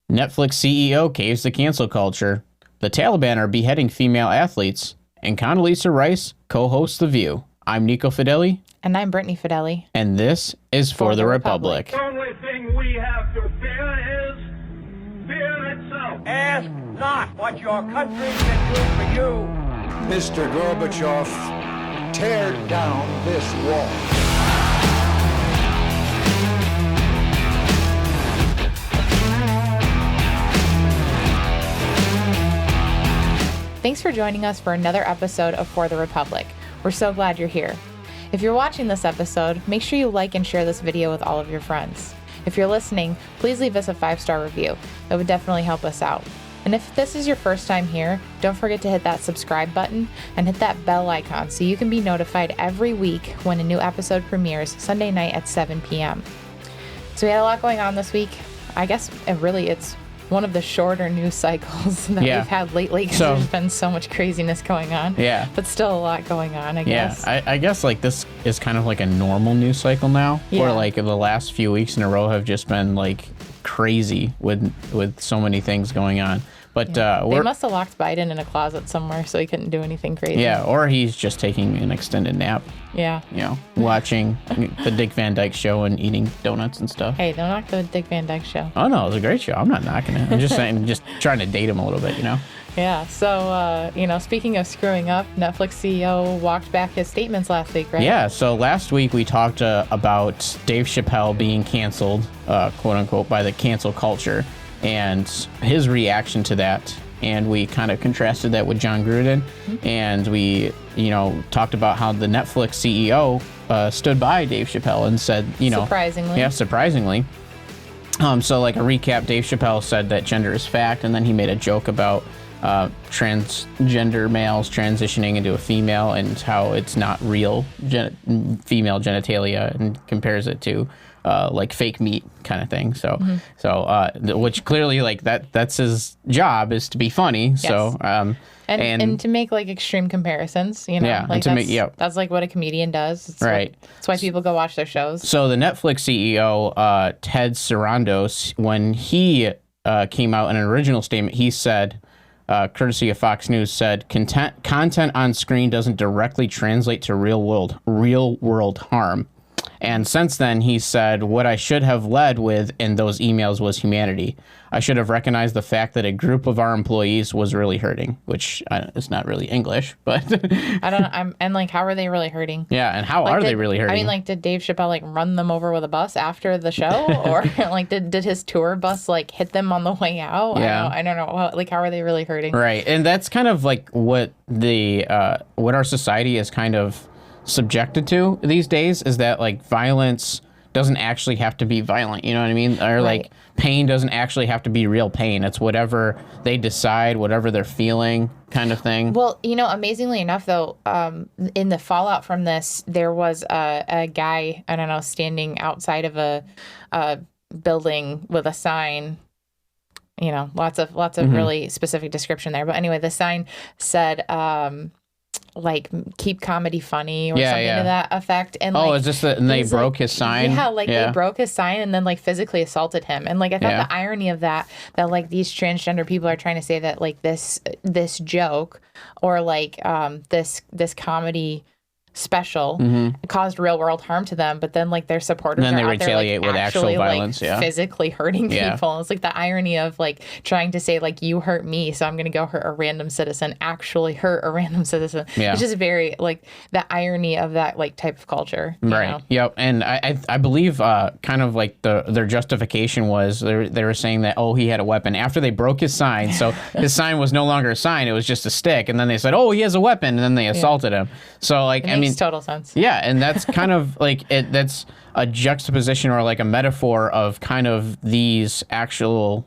Netflix CEO caves to cancel culture. The Taliban are beheading female athletes. And Condolezza Rice co-hosts The View. I'm Nico Fideli. And I'm Brittany Fideli. And this is For the Republic. The only thing we have to fear is fear itself. Ask not what your country can do for you. Mr. Gorbachev, tear down this wall. Thanks for joining us for another episode of For the Republic. We're so glad you're here. If you're watching this episode, make sure you like and share this video with all of your friends. If you're listening, please leave us a 5-star review. It would definitely help us out. And if this is your first time here, don't forget to hit that subscribe button and hit that bell icon so you can be notified every week when a new episode premieres Sunday night at 7 p.m. So we had a lot going on this week. I guess it's one of the shorter news cycles that we've had lately because there's been so much craziness going on. Yeah. But still a lot going on, I guess. Yeah, I guess like this is kind of like a normal news cycle now, where like the last few weeks in a row have just been like crazy with so many things going on. But they must have locked Biden in a closet somewhere so he couldn't do anything crazy. Yeah, or he's just taking an extended nap. Yeah. You know, watching the Dick Van Dyke Show and eating donuts and stuff. Hey, don't knock the Dick Van Dyke Show. Oh, no, it was a great show. I'm not knocking it. I'm just saying, just trying to date him a little bit, you know? Yeah, so, speaking of screwing up, Netflix CEO walked back his statements last week, right? Yeah, so last week we talked about Dave Chappelle being canceled, quote unquote, by the cancel culture and his reaction to that. And we kind of contrasted that with John Gruden. Mm-hmm. And we, talked about how the Netflix CEO stood by Dave Chappelle and said, surprisingly. Yeah, surprisingly. So like a recap, Dave Chappelle said that gender is fact, and then he made a joke about transgender males transitioning into a female and how it's not real female genitalia, and compares it to like fake meat kind of thing. So, which clearly like that's his job, is to be funny. Yes. So, and to make like extreme comparisons, Yeah, like that's like what a comedian does. It's right. That's why people go watch their shows. So the Netflix CEO, Ted Sarandos, when he came out in an original statement, he said, courtesy of Fox News, said content on screen doesn't directly translate to real world harm. And since then, he said, what I should have led with in those emails was humanity. I should have recognized the fact that a group of our employees was really hurting, which is not really English, but I don't know. And like, how are they really hurting? Yeah, and how are they really hurting? I mean, like, did Dave Chappelle like run them over with a bus after the show, or like did his tour bus like hit them on the way out? Yeah, I don't know. Like, how are they really hurting? Right, and that's kind of like what what our society is kind of subjected to these days, is that like violence doesn't actually have to be violent, you know what I mean? Or like pain doesn't actually have to be real pain. It's whatever they decide, whatever they're feeling, kind of thing. Well, amazingly enough though, in the fallout from this, there was a guy, I don't know, standing outside of a building with a sign. Lots of really specific description there. But anyway, the sign said like keep comedy funny or something to that effect. And is this and they broke his sign? Yeah, they broke his sign and then like physically assaulted him. And like I thought the irony of that like these transgender people are trying to say that like this joke or like this comedy special caused real world harm to them, but then like their supporters and then are they retaliate there, like, with actually, actual violence, like, physically hurting people. It's like the irony of like trying to say like you hurt me, so I'm gonna go hurt a random citizen, actually hurt a random citizen. It's just very like the irony of that like type of culture, right? Yep. And I believe kind of like their justification was they were saying that he had a weapon after they broke his sign, so his sign was no longer a sign, it was just a stick, and then they said he has a weapon, and then they assaulted him. So like it makes total sense. Yeah, and that's kind of like that's a juxtaposition or like a metaphor of kind of these actual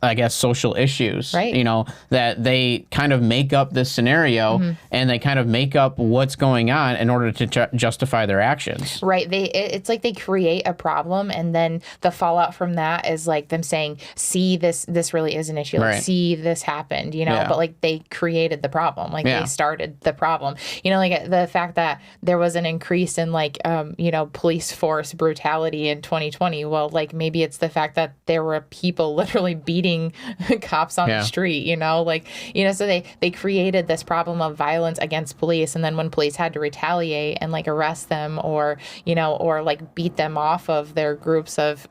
I guess, social issues, Right. you know, that they kind of make up this scenario and they kind of make up what's going on in order to justify their actions. Right. It's like they create a problem, and then the fallout from that is like them saying, see, this really is an issue. Like, Right. see, this happened, you know, Yeah. but like they created the problem. Like Yeah. they started the problem. You know, like the fact that there was an increase in like, you know, police force brutality in 2020. Well, like maybe it's the fact that there were people literally beating cops on Yeah. the street, you know, like, you know, so they created this problem of violence against police. And then when police had to retaliate and like arrest them or, you know, or like beat them off of their groups of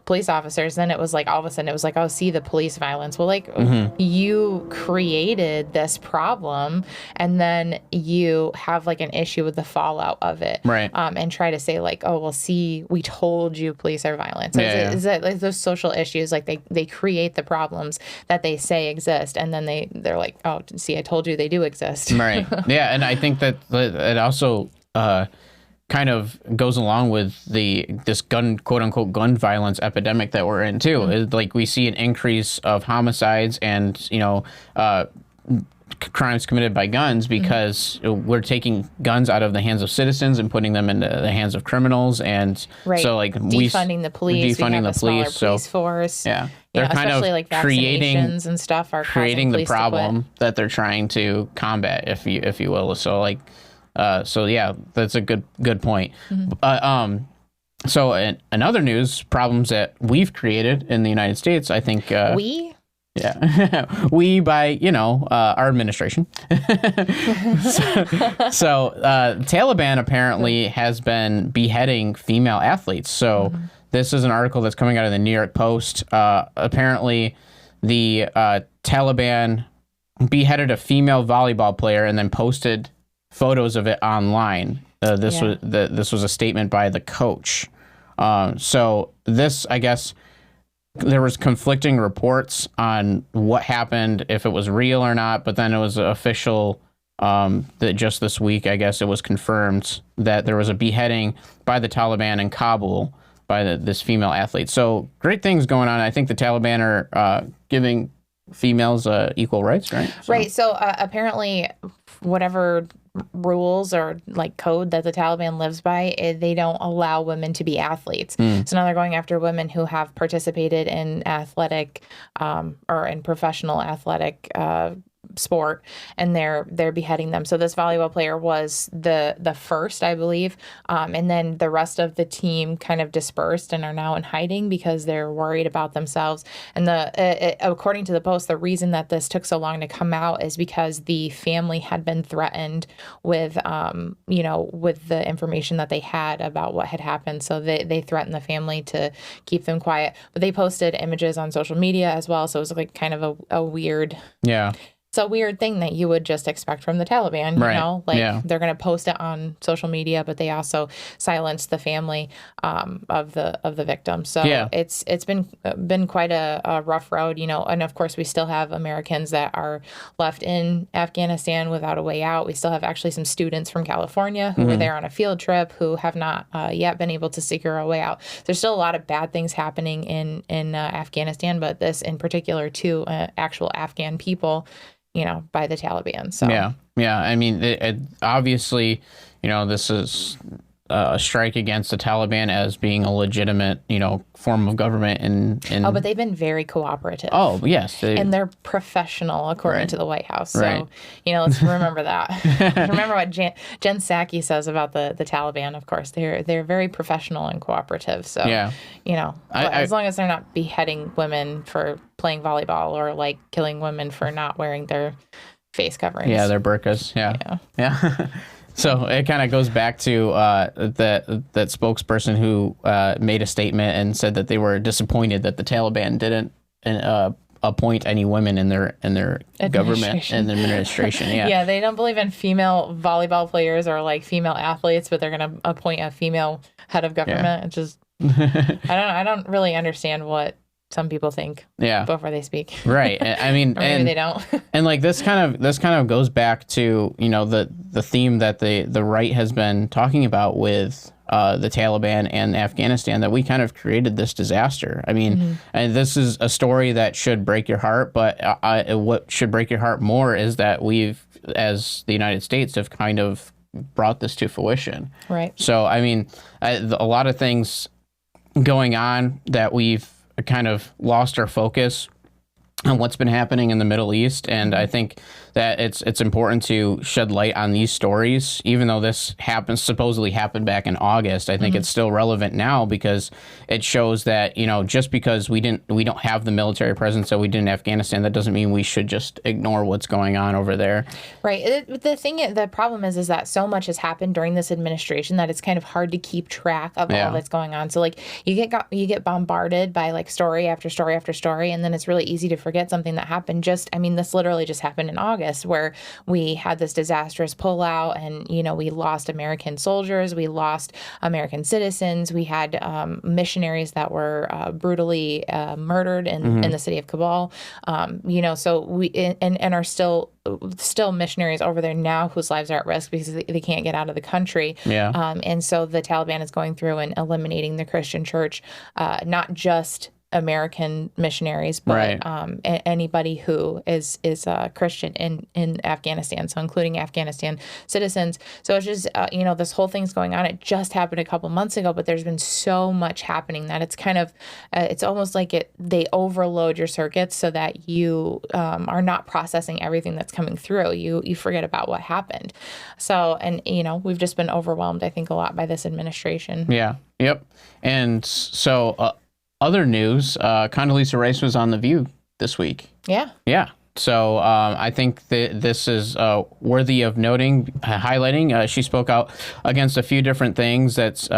police officers, then it was like, all of a sudden it was like, oh, see the police violence. Well, like you created this problem and then you have like an issue with the fallout of it. Right. And try to say like, oh, well, see, we told you police are violent. So is it like those social issues, like they create the problems that they say exist, and then they're like, oh, see, I told you they do exist. Right. Yeah, and I think that it also kind of goes along with this quote unquote gun violence epidemic that we're in too. It's like we see an increase of homicides and, you know, crimes committed by guns because we're taking guns out of the hands of citizens and putting them into the hands of criminals, and Right. so like defunding the police, we have a smaller police force. yeah, You they're know, kind of especially like creating vaccinations and stuff are creating the causing police to quit. problem that they're trying to combat, if you will. So like, so yeah, that's a good point. So in other news, problems that we've created in the United States, I think. Yeah, we by, you know, our administration. So Taliban apparently has been beheading female athletes. So this is an article that's coming out of the New York Post. Apparently, the Taliban beheaded a female volleyball player and then posted photos of it online. This was a statement by the coach. So this, I guess. There was conflicting reports on what happened, if it was real or not, but then it was official that just this week, I guess it was confirmed that there was a beheading by the Taliban in Kabul by this female athlete. So great things going on. I think the Taliban are giving females equal rights, right? Right. So apparently, whatever rules or like code that the Taliban lives by, they don't allow women to be athletes. So now they're going after women who have participated in athletic or in professional athletic sport, and they're beheading them. So this volleyball player was the first, I believe, and then the rest of the team kind of dispersed and are now in hiding because they're worried about themselves. And according to the Post, the reason that this took so long to come out is because the family had been threatened with with the information that they had about what had happened. So they threatened the family to keep them quiet, but they posted images on social media as well. So it was like kind of a weird. Yeah. It's a weird thing that you would just expect from the Taliban, you know, like they're going to post it on social media, but they also silence the family of the victim. So it's been quite a rough road, you know, and of course we still have Americans that are left in Afghanistan without a way out. We still have actually some students from California who were there on a field trip who have not yet been able to secure a way out. There's still a lot of bad things happening in Afghanistan, but this in particular to actual Afghan people, you know, by the Taliban. So yeah. I mean, it obviously, you know, this is a strike against the Taliban as being a legitimate, you know, form of government. But they've been very cooperative. Oh, yes. And they're professional, according to the White House. So, you know, let's remember that. Remember what Jen Psaki says about the Taliban, of course. They're very professional and cooperative. So, you know, as long as they're not beheading women for playing volleyball or, like, killing women for not wearing their face coverings. Yeah, their burqas. Yeah. So it kind of goes back to that spokesperson who made a statement and said that they were disappointed that the Taliban didn't appoint any women in their government and administration. Yeah, they don't believe in female volleyball players or like female athletes, but they're going to appoint a female head of government. It's just I don't really understand what some people think before they speak. Right. I mean, or maybe they don't. And like this kind of goes back to, you know, the theme that the right has been talking about with the Taliban and Afghanistan, that we kind of created this disaster. I mean, and this is a story that should break your heart, but what should break your heart more is that we've, as the United States, have kind of brought this to fruition. Right. So, I mean, a lot of things going on that we've kind of lost our focus on what's been happening in the Middle East, and I think that it's important to shed light on these stories, even though this supposedly happened back in August. I think it's still relevant now because it shows that, you know, just because we don't have the military presence that we did in Afghanistan, that doesn't mean we should just ignore what's going on over there. Right. The problem is that so much has happened during this administration that it's kind of hard to keep track of all that's going on. So like you get bombarded by like story after story after story, and then it's really easy to forget something that happened this literally just happened in August, where we had this disastrous pullout, and, you know, we lost American soldiers, we lost American citizens, we had missionaries that were brutally murdered in the city of Kabul. You know, so we and are still missionaries over there now whose lives are at risk because they can't get out of the country. And so the Taliban is going through and eliminating the Christian church, not just American missionaries, but anybody who is Christian in Afghanistan, so including Afghanistan citizens. So it's just, you know, this whole thing's going on. It just happened a couple months ago, but there's been so much happening that it's kind of, it's almost like they overload your circuits so that you are not processing everything that's coming through. You forget about what happened. So, and, you know, we've just been overwhelmed, I think, a lot by this administration. Yeah. Yep. And so, other news, Condolezza Rice was on The View this week. Yeah. So I think that this is worthy of noting, highlighting. She spoke out against a few different things that's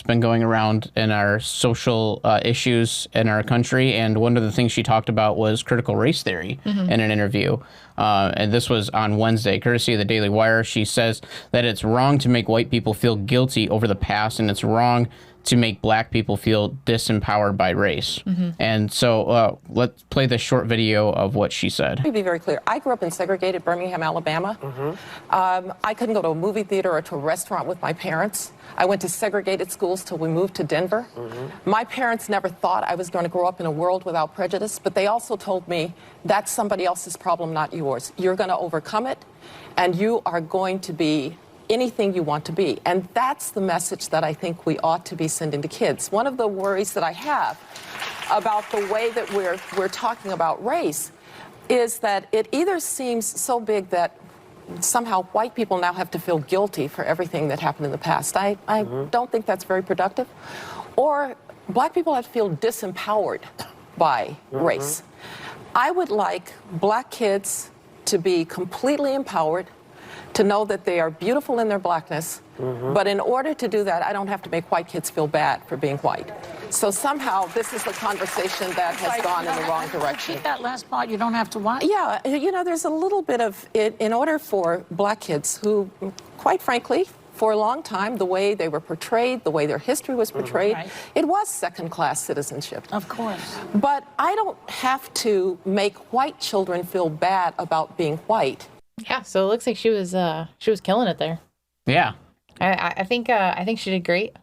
been going around in our social issues in our country, and one of the things she talked about was critical race theory in an interview. And this was on Wednesday, courtesy of the Daily Wire. She says that it's wrong to make white people feel guilty over the past, and it's wrong to make black people feel disempowered by race. And so let's play this short video of what she said. Let me be very clear. I grew up in segregated Birmingham, Alabama. I couldn't go to a movie theater or to a restaurant with my parents. I went to segregated schools till we moved to Denver. My parents never thought I was going to grow up in a world without prejudice, but they also told me that's somebody else's problem, not yours. You're going to overcome it, and you are going to be anything you want to be. And that's the message that I think we ought to be sending to kids. One of the worries that I have about the way that we're talking about race is that it either seems so big that somehow white people now have to feel guilty for everything that happened in the past. I don't think that's very productive. Or black people have to feel disempowered by race. I would like black kids to be completely empowered, to know that they are beautiful in their blackness, but in order to do that, I don't have to make white kids feel bad for being white. So somehow this is the conversation that has gone in the wrong direction. Repeat that last part, you don't have to what? Yeah, you know, there's a little bit of it in order for black kids who, quite frankly, for a long time, the way they were portrayed, the way their history was portrayed, it was second-class citizenship. Of course. But I don't have to make white children feel bad about being white. Yeah, so it looks like she was killing it there. Yeah. I think she did great.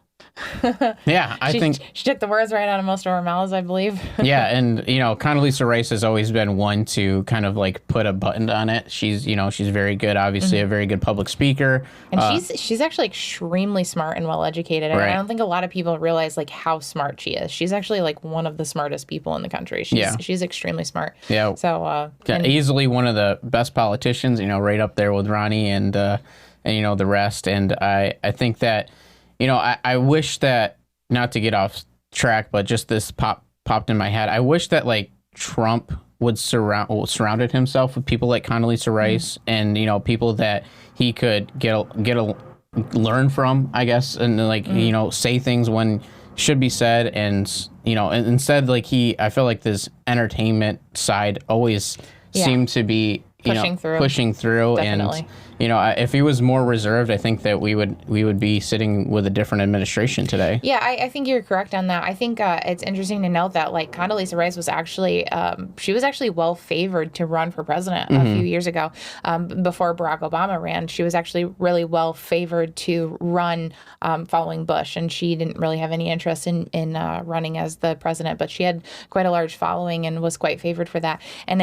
Yeah, I think she took the words right out of most of our mouths, I believe. Yeah, and you know, Condolezza Rice has always been one to kind of like put a button on it. She's very good, obviously a very good public speaker. And she's actually extremely smart and well educated. And I don't think a lot of people realize like how smart she is. She's actually like one of the smartest people in the country. She's extremely smart. Yeah. So easily one of the best politicians, you know, right up there with Ronnie and you know the rest. And I think that, you know, I wish that, not to get off track, but just this popped in my head. I wish that like Trump would surrounded himself with people like Condolezza Rice and, you know, people that he could learn from, I guess, and like, you know, say things when should be said. And, you know, instead, like I feel like this entertainment side always seemed to be, Pushing through. And Definitely. if he was more reserved, I think that we would be sitting with a different administration today. Yeah, I think you're correct on that. I think it's interesting to note that like Condoleezza Rice was actually she was actually well favored to run for president a few years ago. Before Barack Obama ran, she was actually really well favored to run following Bush, and she didn't really have any interest in running as the president, but she had quite a large following and was quite favored for that. And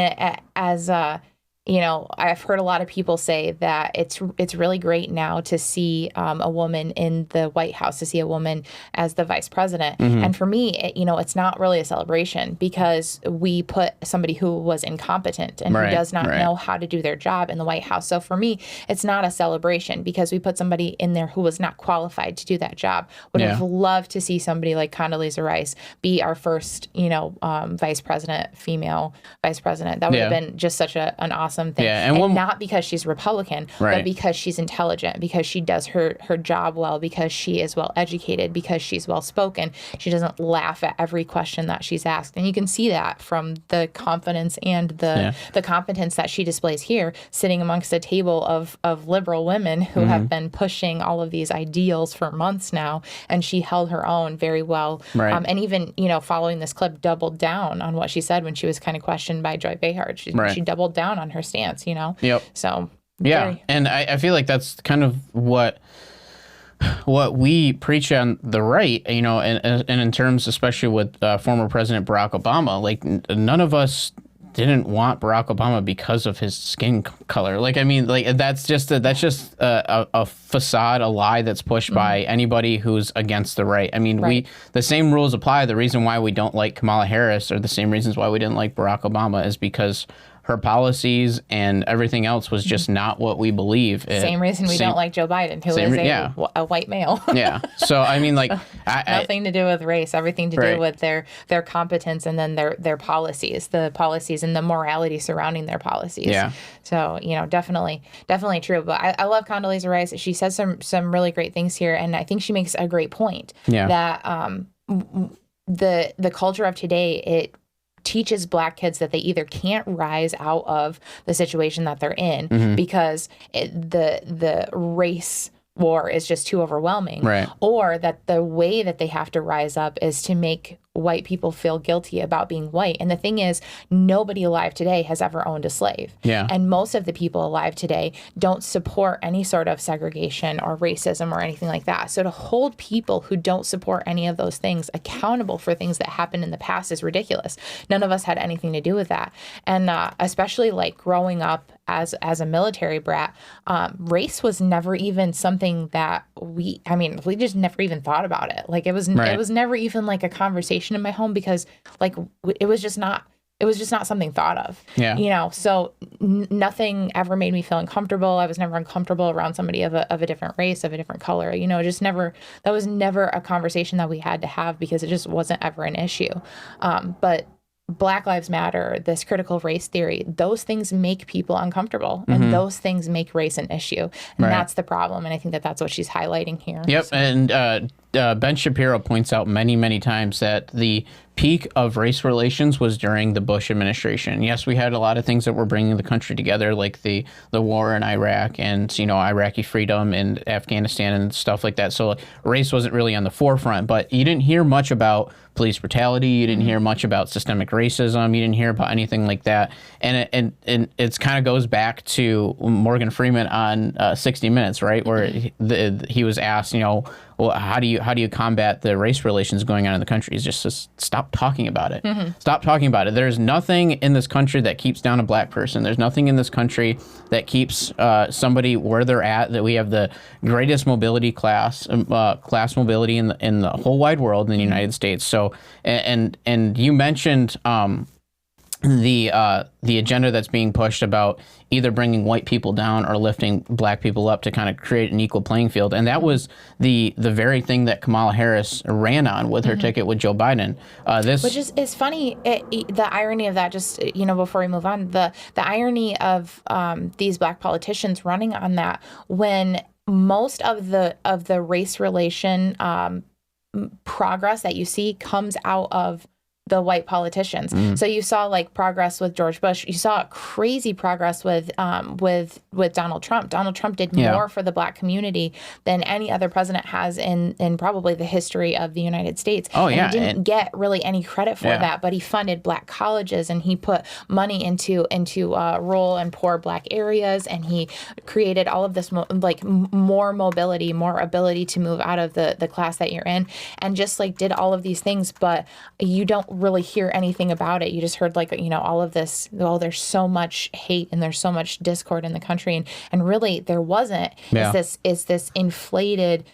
I've heard a lot of people say that it's really great now to see a woman in the White House, to see a woman as the vice president. And for me, it's not really a celebration because we put somebody who was incompetent and who does not know how to do their job in the White House. So for me, it's not a celebration because we put somebody in there who was not qualified to do that job. Would have loved to see somebody like Condoleezza Rice be our first, vice president, female vice president. That would have been just such an awesome thing. Yeah, and not because she's Republican, but because she's intelligent, because she does her job well, because she is well educated, because she's well spoken. She doesn't laugh at every question that she's asked. And you can see that from the confidence and the competence that she displays here, sitting amongst a table of liberal women who have been pushing all of these ideals for months now. And she held her own very well. And even, following this clip, doubled down on what she said when she was kind of questioned by Joy Behar. She doubled down on her stance, Yep. So and I feel like that's kind of what we preach on the right, and in terms, especially with former President Barack Obama, like none of us didn't want Barack Obama because of his skin color. Like, I mean, like that's just a facade, a lie that's pushed by anybody who's against the right. I mean, the same rules apply. The reason why we don't like Kamala Harris, or the same reasons why we didn't like Barack Obama, is because her policies and everything else was just not what we believe. Same reason we don't like Joe Biden, who is a white male. So I mean, like nothing to do with race, everything to do with their competence and then their policies, the policies and the morality surrounding their policies. Yeah. So definitely true. But I love Condoleezza Rice. She says some really great things here, and I think she makes a great point that the culture of today, it teaches Black kids that they either can't rise out of the situation that they're in because the race war is just too overwhelming, or that the way that they have to rise up is to make white people feel guilty about being white. And the thing is, nobody alive today has ever owned a slave. And most of the people alive today don't support any sort of segregation or racism or anything like that. So to hold people who don't support any of those things accountable for things that happened in the past is ridiculous. None of us had anything to do with that. And especially like growing up as a military brat, race was never even something that we just never even thought about it. Like it was never even like a conversation in my home because like it was just not something thought of. So nothing ever made me feel uncomfortable. I was never uncomfortable around somebody of a different race, of a different color. That was never a conversation that we had to have because it just wasn't ever an issue. But Black Lives Matter, this critical race theory, those things make people uncomfortable, and those things make race an issue, and that's the problem. And I think that's what she's highlighting here. Yep, so. And Ben Shapiro points out many, many times that the peak of race relations was during the Bush administration. Yes, we had a lot of things that were bringing the country together, like the war in Iraq and Iraqi freedom and Afghanistan and stuff like that. So race wasn't really on the forefront, but you didn't hear much about police brutality. You didn't hear much about systemic racism. You didn't hear about anything like that. And it's kind of goes back to Morgan Freeman on 60 Minutes, right, where he was asked, well, how do you combat the race relations going on in the country? Is just stop talking about it. Stop talking about it. There's nothing in this country that keeps down a Black person. There's nothing in this country that keeps somebody where they're at. That we have the greatest mobility class mobility in the whole wide world in the United States. So and you mentioned the agenda that's being pushed about either bringing white people down or lifting Black people up to kind of create an equal playing field. And that was the very thing that Kamala Harris ran on with her ticket with Joe Biden. Which is funny, the irony of that, just, before we move on, the irony of these Black politicians running on that when most of the race relation progress that you see comes out of white politicians. So you saw like progress with George Bush. You saw crazy progress with Donald Trump. Donald Trump did more for the black community than any other president has in probably the history of the United States. Oh, yeah. And he didn't get really any credit for that, but he funded black colleges and he put money into rural and poor black areas, and he created all of this more mobility, more ability to move out of the class that you're in, and just like did all of these things, but you don't really hear anything about it. You just heard all of this, there's so much hate and there's so much discord in the country, and really there wasn't. It's this inflated,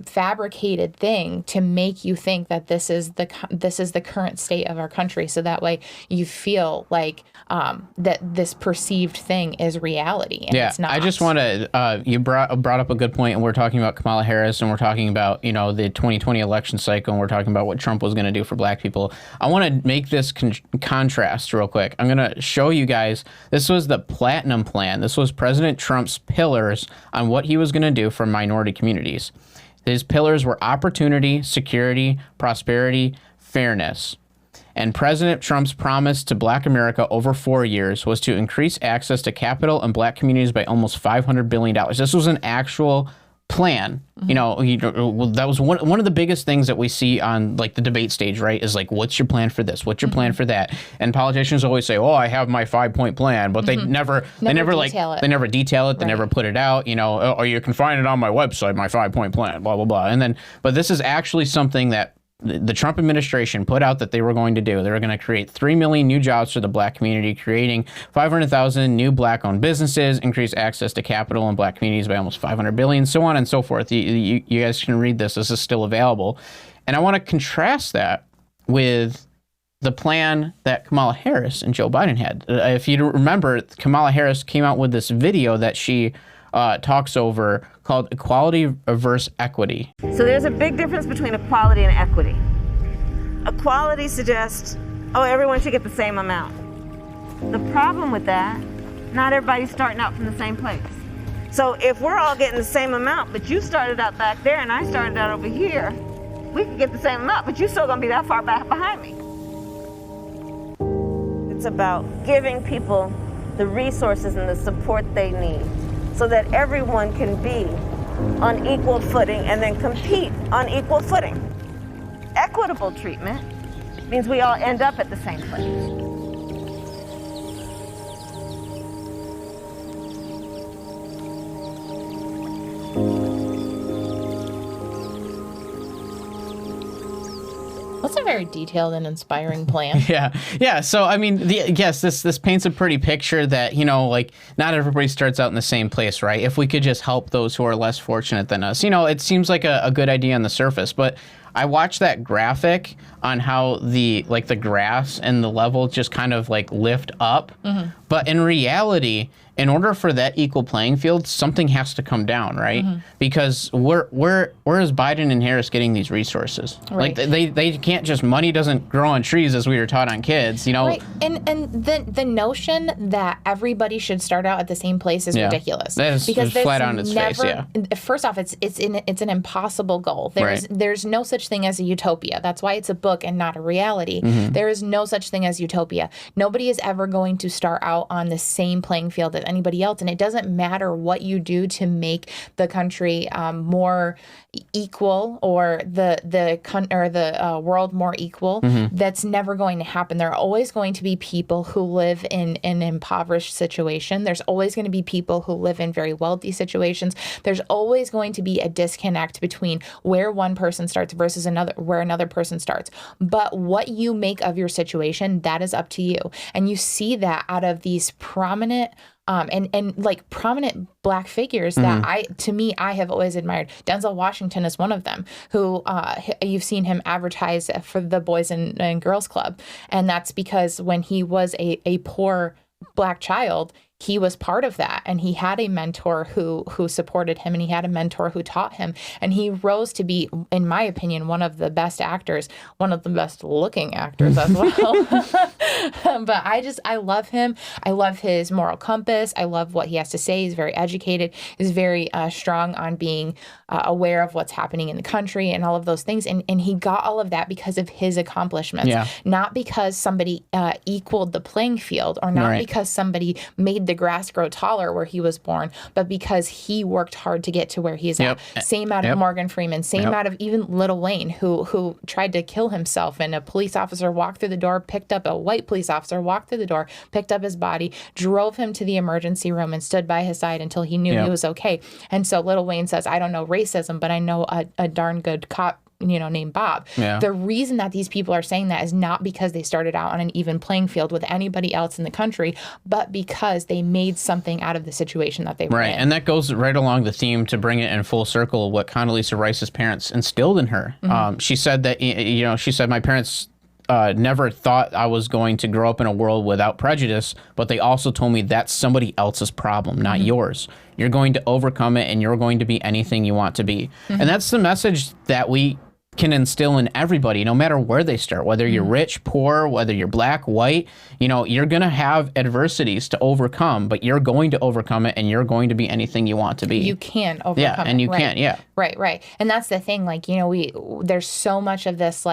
fabricated thing to make you think that this is the current state of our country, so that way you feel like that this perceived thing is reality, and it's not. I just want to you brought up a good point, and we're talking about Kamala Harris, and we're talking about the 2020 election cycle, and we're talking about what Trump was going to do for black people. I want to make this contrast real quick. I'm going to show you guys. This was the Platinum Plan. This was President Trump's pillars on what he was going to do for minority communities. His pillars were opportunity, security, prosperity, fairness. And President Trump's promise to Black America over 4 years was to increase access to capital and black communities by almost $500 billion. This was an actual plan. That was one of the biggest things that we see on like the debate stage, right? Is like, what's your plan for this? What's your plan for that? And politicians always say, "Oh, I have my 5-point plan," but they never detail it. They never put it out. Or you can find it on my website, my 5-point plan, blah blah blah. But this is actually something that the Trump administration put out that they were going to do. They were going to create 3 million new jobs for the black community, creating 500,000 new black-owned businesses, increase access to capital in black communities by almost $500 billion, so on and so forth. You guys can read this. This is still available. And I want to contrast that with the plan that Kamala Harris and Joe Biden had. If you remember, Kamala Harris came out with this video that she talks over called Equality versus Equity. So there's a big difference between equality and equity. Equality suggests, everyone should get the same amount. The problem with that, not everybody's starting out from the same place. So if we're all getting the same amount, but you started out back there and I started out over here, we could get the same amount, but you're still gonna be that far back behind me. It's about giving people the resources and the support they need, so that everyone can be on equal footing and then compete on equal footing. Equitable treatment means we all end up at the same place. That's a very detailed and inspiring plan. Yeah. So, I mean, this paints a pretty picture that, not everybody starts out in the same place, right? If we could just help those who are less fortunate than us. It seems like a good idea on the surface, but I watched that graphic on how the grass and the level just kind of lift up. But in reality, in order for that equal playing field, something has to come down, right? Because where is Biden and Harris getting these resources? Right. They can't just, money doesn't grow on trees as we were taught on kids, Right. And the notion that everybody should start out at the same place is ridiculous. That is just flat on its face, First off, it's an impossible goal. There's no such thing as a utopia. That's why it's a book and not a reality. There is no such thing as utopia. Nobody is ever going to start out on the same playing field as anybody else, and it doesn't matter what you do to make the country more equal or the world more equal. That's never going to happen. There are always going to be people who live in an impoverished situation. There's always going to be people who live in very wealthy situations. There's always going to be a disconnect between where one person starts versus where another person starts. But what you make of your situation, that is up to you. And you see that out of these prominent prominent black figures that I have always admired. Denzel Washington is one of them, who you've seen him advertise for the Boys and Girls Club. And that's because when he was a poor black child, he was part of that, and he had a mentor who supported him, and he had a mentor who taught him, and he rose to be, in my opinion, one of the best actors, one of the best looking actors as well. But I love him. I love his moral compass. I love what he has to say. He's very educated. He's very strong on being aware of what's happening in the country and all of those things. And he got all of that because of his accomplishments, not because somebody equaled the playing field, or not because somebody made the grass grow taller where he was born, but because he worked hard to get to where he's at. Same out of Morgan Freeman, same out of even Lil Wayne, who tried to kill himself, and a police officer walked through the door, picked up a white police officer, walked through the door, picked up his body, drove him to the emergency room, and stood by his side until he knew he was okay. And so Lil Wayne says, I don't know racism, but I know a darn good cop, named Bob. The reason that these people are saying that is not because they started out on an even playing field with anybody else in the country, but because they made something out of the situation that they were in. And that goes right along the theme to bring it in full circle, what Condoleezza Rice's parents instilled in her. She said that, my parents never thought I was going to grow up in a world without prejudice, but they also told me that's somebody else's problem, not yours. You're going to overcome it, and you're going to be anything you want to be. And that's the message that we can instill in everybody, no matter where they start, whether you're rich, poor, whether you're black, white, you're going to have adversities to overcome, but you're going to overcome it, and you're going to be anything you want to be. You can overcome it. And you can. Right. And that's the thing, there's so much of this,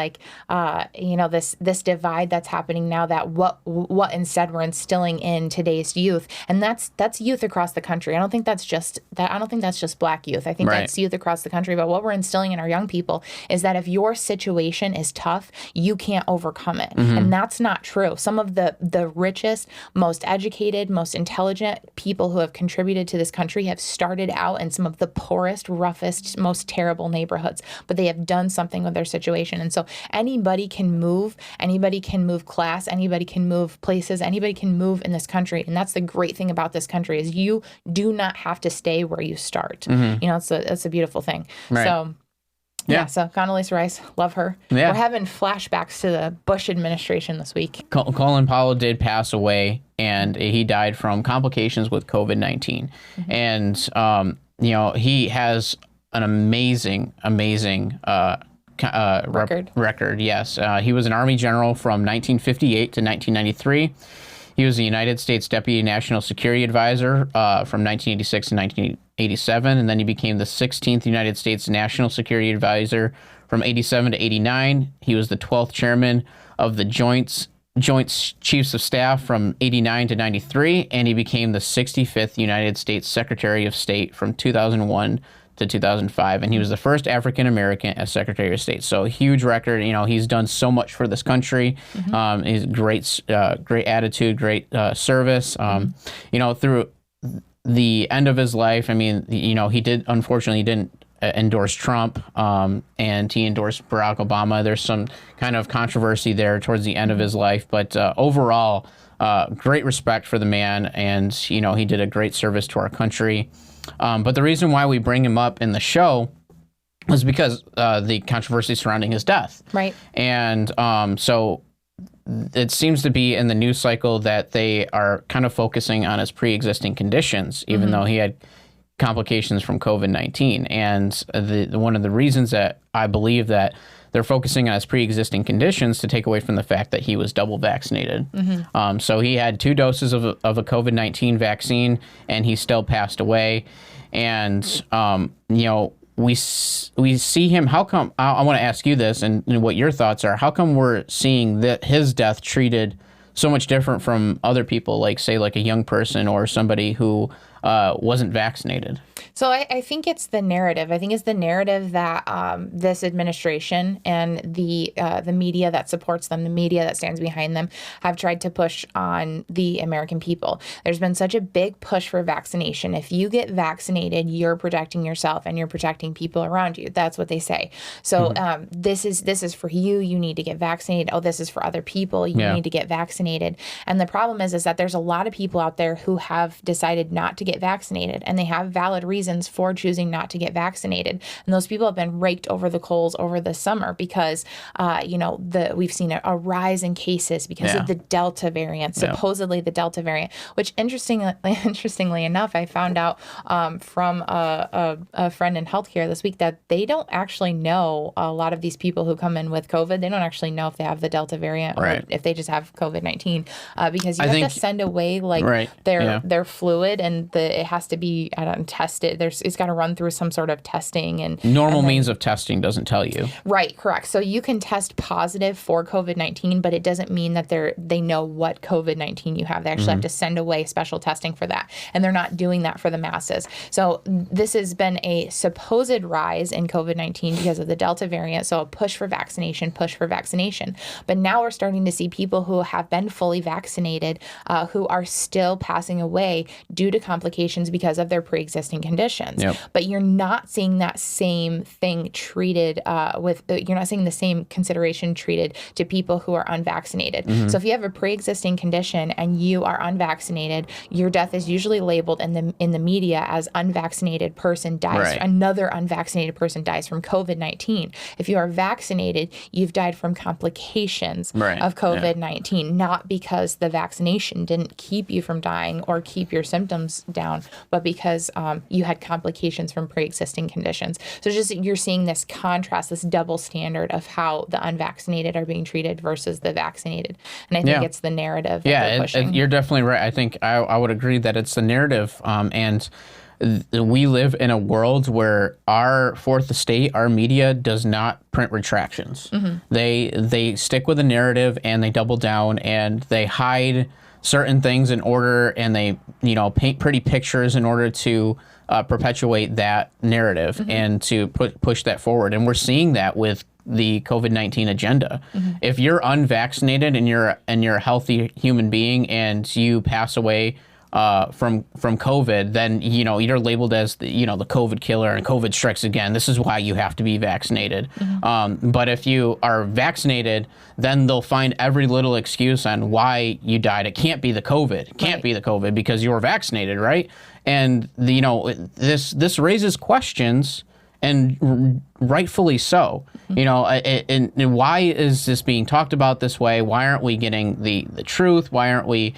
this divide that's happening now, that what instead we're instilling in today's youth. And that's youth across the country. I don't think that's just black youth. I think that's youth across the country. But what we're instilling in our young people is that if your situation is tough, you can't overcome it. And that's not true. Some of the richest, most educated, most intelligent people who have contributed to this country have started out in some of the poorest, roughest, most terrible neighborhoods, but they have done something with their situation. And so anybody can move class, anybody can move places, anybody can move in this country. And that's the great thing about this country, is you do not have to stay where you start. It's a beautiful thing. So so Condoleezza Rice, love her. We're having flashbacks to the Bush administration this week. Colin Powell did pass away, and he died from complications with COVID-19. And, he has an amazing record. Yes. He was an Army general from 1958 to 1993. He was the United States Deputy National Security Advisor from 1986 to 1987, and then he became the 16th United States National Security Advisor from 87 to 89. He was the 12th Chairman of the Joint Chiefs of Staff from 89 to 93, and he became the 65th United States Secretary of State from 2001 to 2005, and he was the first African American as Secretary of State. So a huge record. He's done so much for this country. He's great attitude, great service. Through the end of his life, he didn't endorse Trump, and he endorsed Barack Obama. There's some kind of controversy there towards the end of his life, but overall, great respect for the man, and he did a great service to our country. But the reason why we bring him up in the show was because the controversy surrounding his death. Right. And so it seems to be in the news cycle that they are kind of focusing on his pre-existing conditions, even though he had complications from COVID-19. And one of the reasons that I believe that they're focusing on his pre-existing conditions to take away from the fact that he was double vaccinated. So he had 2 doses of a COVID-19 vaccine, and he still passed away. And, we see him. How come, I want to ask you this and what your thoughts are. How come we're seeing that his death treated so much different from other people, like, say, like a young person or somebody who wasn't vaccinated? So I think it's the narrative. I think it's the narrative that this administration and the media that supports them, the media that stands behind them, have tried to push on the American people. There's been such a big push for vaccination. If you get vaccinated, you're protecting yourself and you're protecting people around you. That's what they say. So this is for you. You need to get vaccinated. Oh, this is for other people. You need to get vaccinated. And the problem is that there's a lot of people out there who have decided not to get get vaccinated, and they have valid reasons for choosing not to get vaccinated. And those people have been raked over the coals over the summer because, we've seen a rise in cases because of the Delta variant, supposedly the Delta variant, which interestingly enough, I found out from a friend in healthcare this week that they don't actually know, a lot of these people who come in with COVID, they don't actually know if they have the Delta variant or if they just have COVID-19, because you have to send away their fluid, and it has to be tested. It's got to run through some sort of testing, and normal means of testing doesn't tell you. Right, correct. So you can test positive for COVID-19, but it doesn't mean that they know what COVID-19 you have. They actually have to send away special testing for that, and they're not doing that for the masses. So this has been a supposed rise in COVID-19 because of the Delta variant. So a push for vaccination. But now we're starting to see people who have been fully vaccinated who are still passing away due to complications because of their pre-existing conditions. But you're not seeing that same thing treated you're not seeing the same consideration treated to people who are unvaccinated. So if you have a pre-existing condition and you are unvaccinated, your death is usually labeled in the media as unvaccinated person dies. Another unvaccinated person dies from COVID-19. If you are vaccinated, you've died from complications of COVID-19, not because the vaccination didn't keep you from dying or keep your symptoms down, but because you had complications from pre-existing conditions. So you're seeing this contrast, this double standard of how the unvaccinated are being treated versus the vaccinated. And I think it's the narrative that they're pushing. You're definitely right. I think I would agree that it's the narrative, and we live in a world where our fourth estate, our media, does not print retractions. They stick with the narrative, and they double down, and they hide certain things in order, and they paint pretty pictures in order to perpetuate that narrative and to push that forward. And we're seeing that with the COVID-19 agenda. If you're unvaccinated and you're a healthy human being and you pass away from COVID, then you're labeled as the COVID killer, and COVID strikes again. This is why you have to be vaccinated. But if you are vaccinated, then they'll find every little excuse on why you died. It can't be the COVID. It can't be the COVID because you were vaccinated, right? And this raises questions, and rightfully so. And why is this being talked about this way? Why aren't we getting the truth? Why aren't we,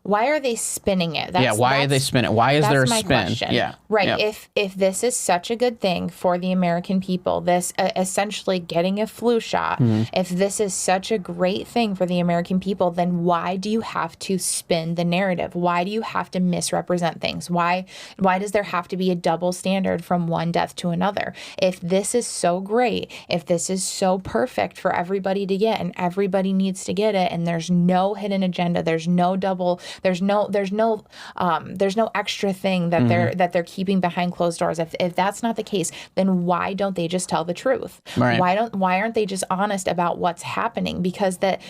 why are they spinning it? Why are they spinning it? Why is there a spin? Question. Right. If this is such a good thing for the American people, this essentially getting a flu shot, if this is such a great thing for the American people, then why do you have to spin the narrative? Why do you have to misrepresent things? Why does there have to be a double standard from one death to another? If this is so great, if this is so perfect for everybody to get, and everybody needs to get it, and there's no hidden agenda, there's no double, there's no extra thing that they're keeping behind closed doors. If that's not the case, then why don't they just tell the truth? Why aren't they just honest about what's happening? Because the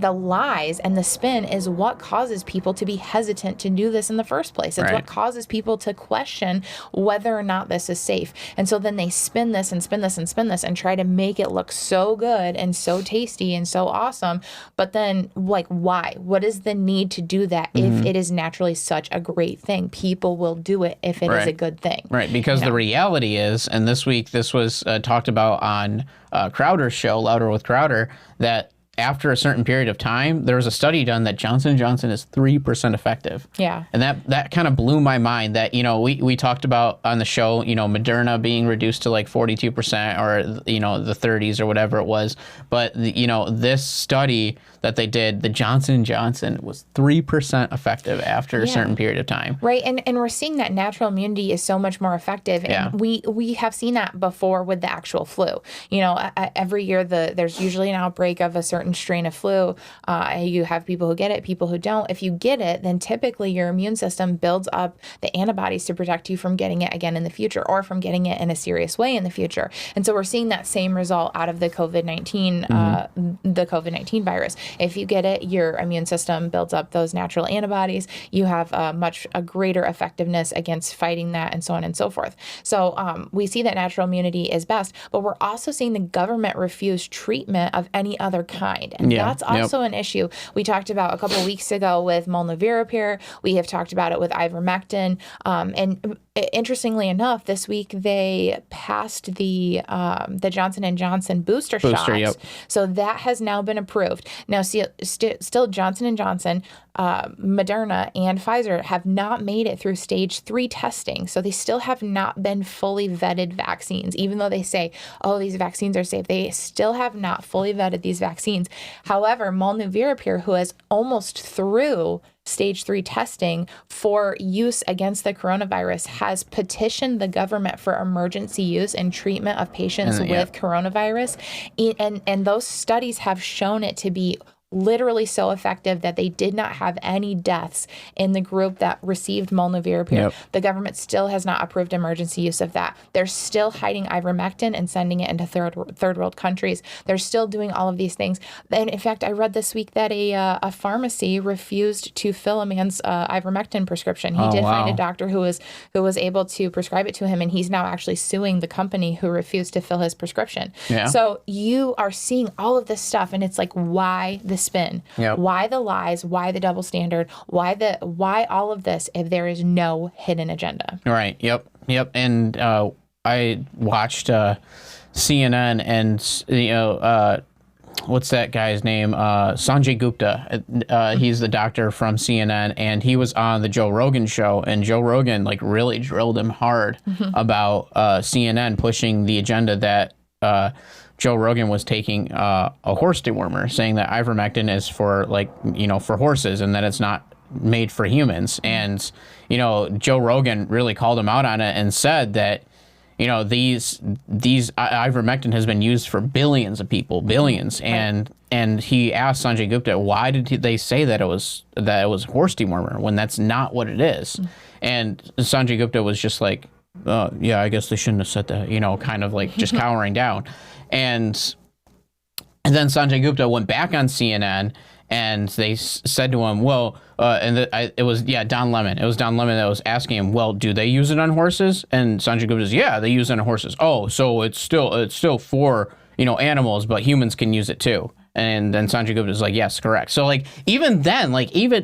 lies and the spin is what causes people to be hesitant to do this in the first place. It's what causes people to question whether or not this is safe. And so then they spin this and spin this and spin this and try to make it look so good and so tasty and so awesome. But then, why? What is the need to do that if it is naturally such a great thing? People will do it if it is a good thing. Right, because the reality is, and this week this was talked about on Crowder's show, Louder with Crowder, that after a certain period of time, there was a study done that Johnson & Johnson is 3% effective. Yeah. And that kind of blew my mind that, we talked about on the show, Moderna being reduced to like 42% or, the 30s or whatever it was. But, this study that they did, the Johnson & Johnson was 3% effective after a certain period of time. Right. And we're seeing that natural immunity is so much more effective. And we have seen that before with the actual flu. Every year there's usually an outbreak of a certain strain of flu. You have people who get it, people who don't. If you get it, then typically your immune system builds up the antibodies to protect you from getting it again in the future, or from getting it in a serious way in the future. And so we're seeing that same result out of the COVID-19 virus. If you get it, your immune system builds up those natural antibodies. You have a greater effectiveness against fighting that, and so on and so forth. So we see that natural immunity is best, but we're also seeing the government refuse treatment of any other kind. mind. And that's also an issue. We talked about a couple of weeks ago with molnupiravir. We have talked about it with ivermectin. And interestingly enough, this week they passed the Johnson & Johnson booster shots. So that has now been approved. Now, still Johnson & Johnson, Moderna, and Pfizer have not made it through stage 3 testing. So they still have not been fully vetted vaccines, even though they say, oh, these vaccines are safe. They still have not fully vetted these vaccines. However, molnupiravir, who is almost through stage 3 testing for use against the coronavirus, has petitioned the government for emergency use and treatment of patients with coronavirus. And those studies have shown it to be literally so effective that they did not have any deaths in the group that received molnupiravir. The government still has not approved emergency use of that. They're still hiding ivermectin and sending it into third world countries. They're still doing all of these things. And in fact, I read this week that a pharmacy refused to fill a man's ivermectin prescription. He did find a doctor who was able to prescribe it to him, and he's now actually suing the company who refused to fill his prescription. So you are seeing all of this stuff, and it's like, why the spin? Why the lies? Why the double standard? Why all of this if there is no hidden agenda? Right. Yep. And I watched CNN, and what's that guy's name? Sanjay Gupta. He's the doctor from CNN, and he was on the Joe Rogan show, and Joe Rogan really drilled him hard about CNN pushing the agenda that Joe Rogan was taking a horse dewormer, saying that ivermectin is for for horses and that it's not made for humans. And Joe Rogan really called him out on it and said that these ivermectin has been used for billions of people, and he asked Sanjay Gupta, why did they say that it was horse dewormer when that's not what it is? And Sanjay Gupta was just like, I guess they shouldn't have said that, kind of like just cowering down. And then Sanjay Gupta went back on CNN, and they said to him, it was Don Lemon. It was Don Lemon that was asking him, well, do they use it on horses? And Sanjay Gupta says, they use it on horses. Oh, so it's still for animals, but humans can use it too. And then Sanjay Gupta is like, yes, correct. So even then,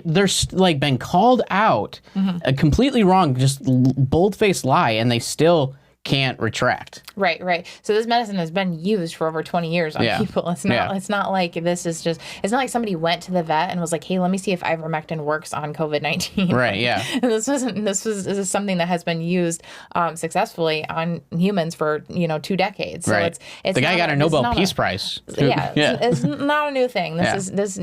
there's been called out a completely wrong, just bold-faced lie, and they still can't retract. Right. So this medicine has been used for over 20 years on people. It's not like this is just, it's not like somebody went to the vet and was like, hey, let me see if ivermectin works on COVID-19. Right, yeah. This is something that has been used successfully on humans for, 2 decades. So right. It's the guy got a Nobel Peace Prize. It's not a new thing.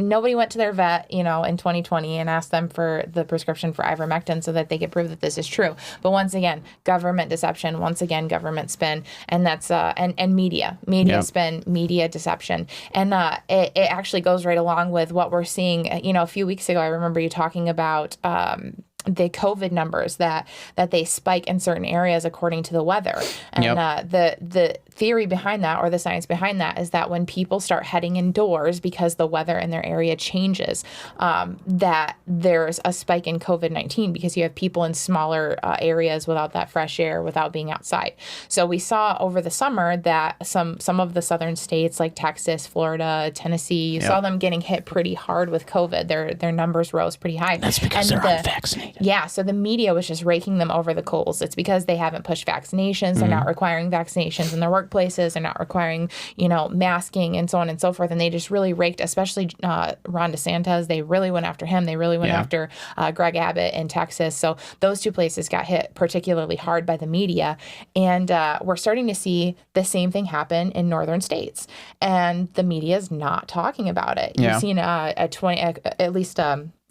Nobody went to their vet, in 2020 and asked them for the prescription for ivermectin so that they could prove that this is true. But once again, government deception, government spin, and that's and media spin, media deception, and it actually goes right along with what we're seeing. A few weeks ago, I remember you talking about the COVID numbers that they spike in certain areas according to the weather, and the theory behind that, or the science behind that, is that when people start heading indoors because the weather in their area changes, that there's a spike in COVID-19 because you have people in smaller areas without that fresh air, without being outside. So we saw over the summer that some of the southern states like Texas, Florida, Tennessee, you saw them getting hit pretty hard with COVID. Their numbers rose pretty high. That's because they're unvaccinated. Yeah, so the media was just raking them over the coals. It's because they haven't pushed vaccinations. They're not requiring vaccinations in their workplaces. They're not requiring, masking and so on and so forth. And they just really raked, especially Ron DeSantis. They really went after him. They really went after Greg Abbott in Texas. So those two places got hit particularly hard by the media. And we're starting to see the same thing happen in northern states. And the media is not talking about it. You've seen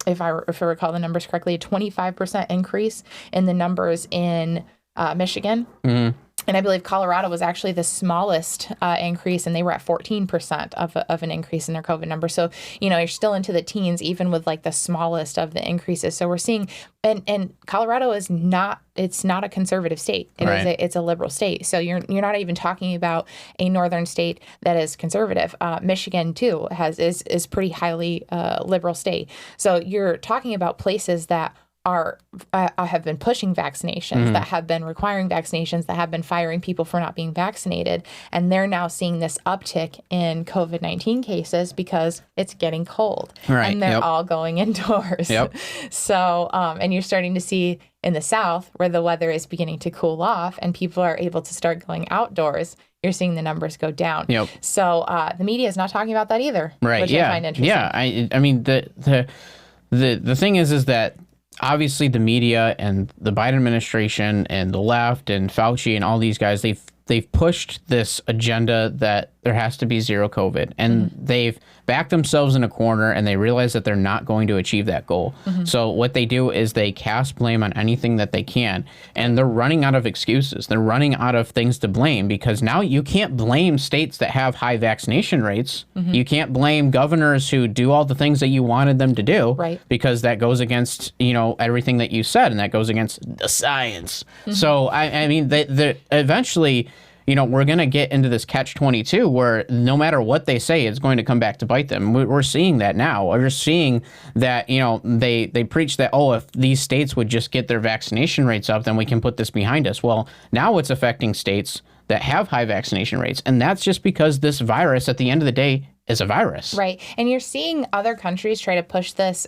if I recall the numbers correctly, a 25% increase in the numbers in Michigan. Mm-hmm. And I believe Colorado was actually the smallest increase, and they were at 14% of an increase in their COVID number. So, you're still into the teens, even with the smallest of the increases. So we're seeing, and Colorado is not, it's not a conservative state. It's a liberal state. So you're not even talking about a northern state that is conservative. Michigan too is pretty highly liberal state. So you're talking about places that have been pushing vaccinations, that have been requiring vaccinations, that have been firing people for not being vaccinated. And they're now seeing this uptick in COVID-19 cases because it's getting cold. Right. And they're all going indoors. Yep. So, and you're starting to see in the South where the weather is beginning to cool off and people are able to start going outdoors, you're seeing the numbers go down. Yep. So the media is not talking about that either. Right. Which I find interesting. Yeah. I mean, the thing is that obviously the media and the Biden administration and the left and Fauci and all these guys, they've pushed this agenda that there has to be zero COVID, and they've backed themselves in a corner, and they realize that they're not going to achieve that goal. So what they do is they cast blame on anything that they can, and they're running out of excuses. They're running out of things to blame because now you can't blame states that have high vaccination rates. You can't blame governors who do all the things that you wanted them to do, Right. because that goes against, everything that you said, and that goes against the science. So I mean, eventually, we're going to get into this catch-22 where no matter what they say, it's going to come back to bite them. We're seeing that now. We're seeing that, they preach that, if these states would just get their vaccination rates up, then we can put this behind us. Well, now it's affecting states that have high vaccination rates. And that's just because this virus, at the end of the day, is a virus. Right. And you're seeing other countries try to push this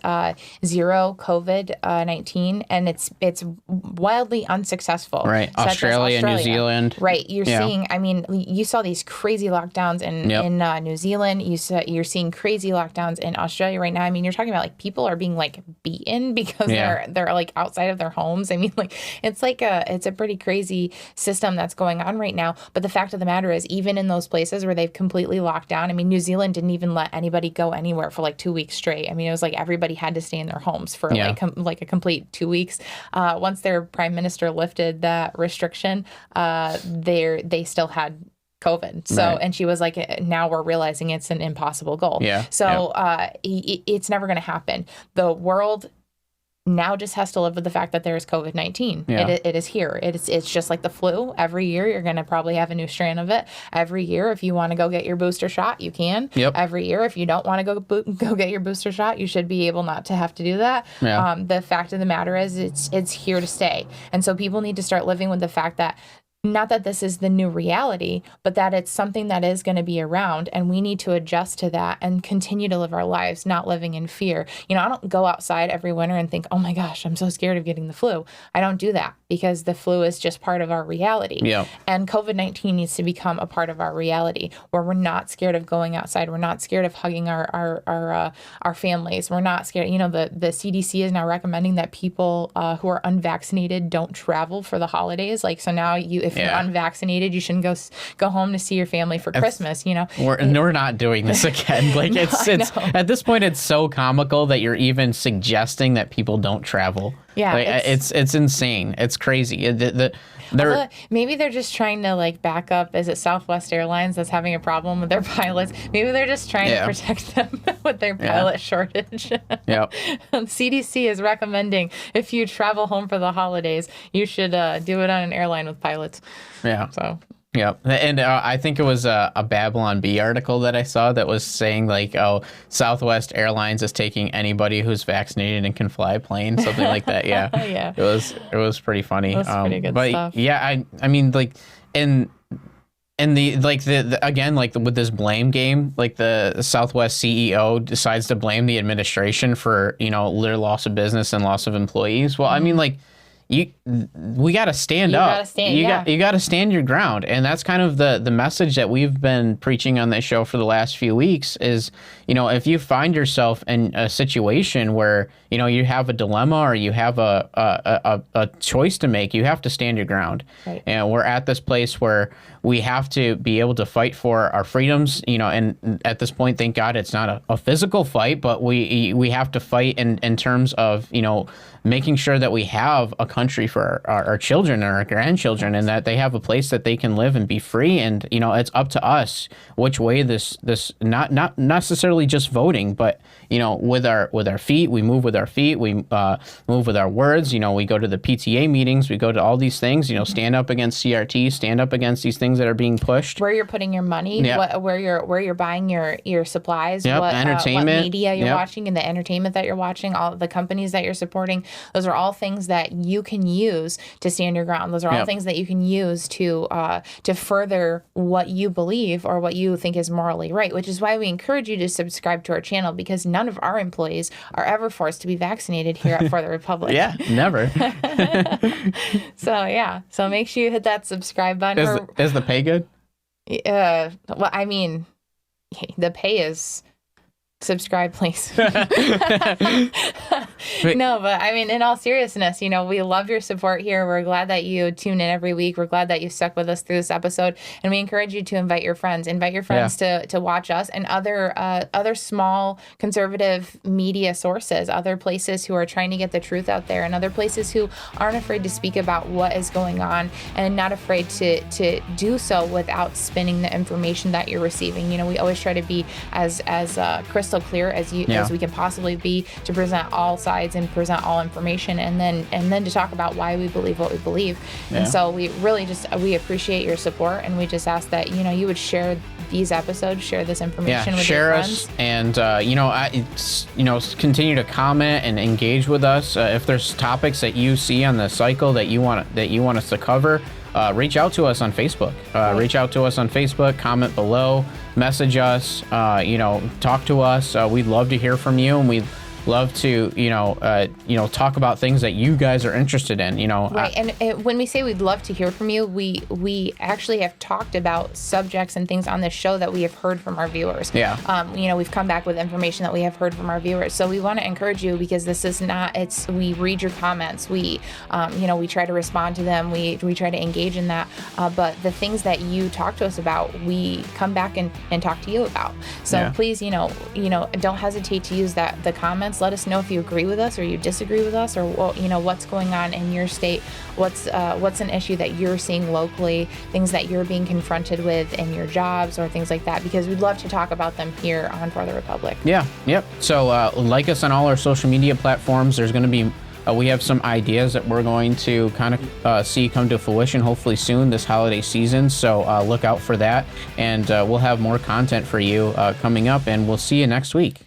zero COVID-19, and it's wildly unsuccessful. Right. Australia, New Zealand. Right. You're seeing, you saw these crazy lockdowns in New Zealand. You're seeing crazy lockdowns in Australia right now. I mean, you're talking about like people are being like beaten because they're like outside of their homes. I mean, like it's a pretty crazy system that's going on right now. But the fact of the matter is, even in those places where they've completely locked down, I mean, New Zealand didn't even let anybody go anywhere for like 2 weeks straight. I mean, it was like everybody had to stay in their homes for like a complete 2 weeks. Once their prime minister lifted that restriction, they still had COVID. So, and she was like, now we're realizing it's an impossible goal. So it's never going to happen. The world now just has to live with the fact that there is COVID-19. It is here. It's just like the flu. Every year, you're going to probably have a new strand of it. Every year, if you want to go get your booster shot, you can. Every year, if you don't want to go get your booster shot, you should be able not to have to do that. The fact of the matter is it's here to stay. And so people need to start living with the fact that not that this is the new reality, but that it's something that is going to be around, and we need to adjust to that and continue to live our lives, not living in fear. I don't go outside every winter and think, oh my gosh, I'm so scared of getting the flu. I don't do that because the flu is just part of our reality. And COVID-19 needs to become a part of our reality where we're not scared of going outside. We're not scared of hugging our families. We're not scared. The CDC is now recommending that people who are unvaccinated don't travel for the holidays. Like, so now if you're unvaccinated, you shouldn't go home to see your family for Christmas. We're not doing this again. Like it's at this point, it's so comical that you're even suggesting that people don't travel. It's insane. It's crazy. Maybe they're just trying to like back up. Is it Southwest Airlines that's having a problem with their pilots? Maybe they're just trying to protect them with their pilot shortage. CDC is recommending if you travel home for the holidays, you should do it on an airline with pilots. So. And I think it was a Babylon Bee article that I saw that was saying like, Southwest Airlines is taking anybody who's vaccinated and can fly a plane, something like that. It was pretty funny. It was pretty good stuff. I mean like and the again, like with this blame game, like the Southwest CEO decides to blame the administration for their loss of business and loss of employees. Well, I mean like. We got to stand up. You got to stand your ground. And that's kind of the message that we've been preaching on this show for the last few weeks is, if you find yourself in a situation where, you have a dilemma or you have a choice to make, you have to stand your ground. Right. And we're at this place where we have to be able to fight for our freedoms, and at this point, thank God it's not a physical fight, but we have to fight in terms of, making sure that we have a country for our children and our grandchildren, and that they have a place that they can live and be free. And it's up to us which way this not necessarily just voting, but with our feet, we move with our feet, we move with our words. We go to the PTA meetings, we go to all these things. Stand up against CRT, stand up against these things that are being pushed. Where you're putting your money, where you're buying your supplies, yep. what Entertainment, media you're yep. watching, and the entertainment that you're watching, all the companies that you're supporting. Those are all things that you can use to stand your ground. Those are all yep. things that you can use to further what you believe or what you think is morally right, which is why we encourage you to subscribe to our channel, because none of our employees are ever forced to be vaccinated here at For the Republic. Yeah, never. So make sure you hit that subscribe button. Is the pay good? Well, I mean, the pay is subscribe, please. No, but I mean, in all seriousness, we love your support here. We're glad that you tune in every week. We're glad that you stuck with us through this episode, and we encourage you to invite your friends to watch us and other small conservative media sources, other places who are trying to get the truth out there, and other places who aren't afraid to speak about what is going on and not afraid to do so without spinning the information that you're receiving. We always try to be as crystal clear as we can possibly be, to present all sides and present all information, and then to talk about why we believe what we believe. Yeah. And so we really we appreciate your support, and we just ask that you would share these episodes, share this information with your friends. And continue to comment and engage with us. If there's topics that you see on the cycle that you want us to cover, reach out to us on Facebook. Reach out to us on Facebook, comment below, message us, talk to us. We'd love to hear from you, and we'd love to, talk about things that you guys are interested in, Right, and when we say we'd love to hear from you, we actually have talked about subjects and things on this show that we have heard from our viewers. Yeah. We've come back with information that we have heard from our viewers. So we want to encourage you, because this is we read your comments. We try to respond to them. We try to engage in that. But the things that you talk to us about, we come back and talk to you about. So please, don't hesitate to use the comments. Let us know if you agree with us or you disagree with us, or what's going on in your state, what's an issue that you're seeing locally, things that you're being confronted with in your jobs or things like that, because we'd love to talk about them here on For the Republic. Yeah, yep. So like us on all our social media platforms. There's going to be we have some ideas that we're going to kind of see come to fruition hopefully soon this holiday season. So look out for that, and we'll have more content for you coming up, and we'll see you next week.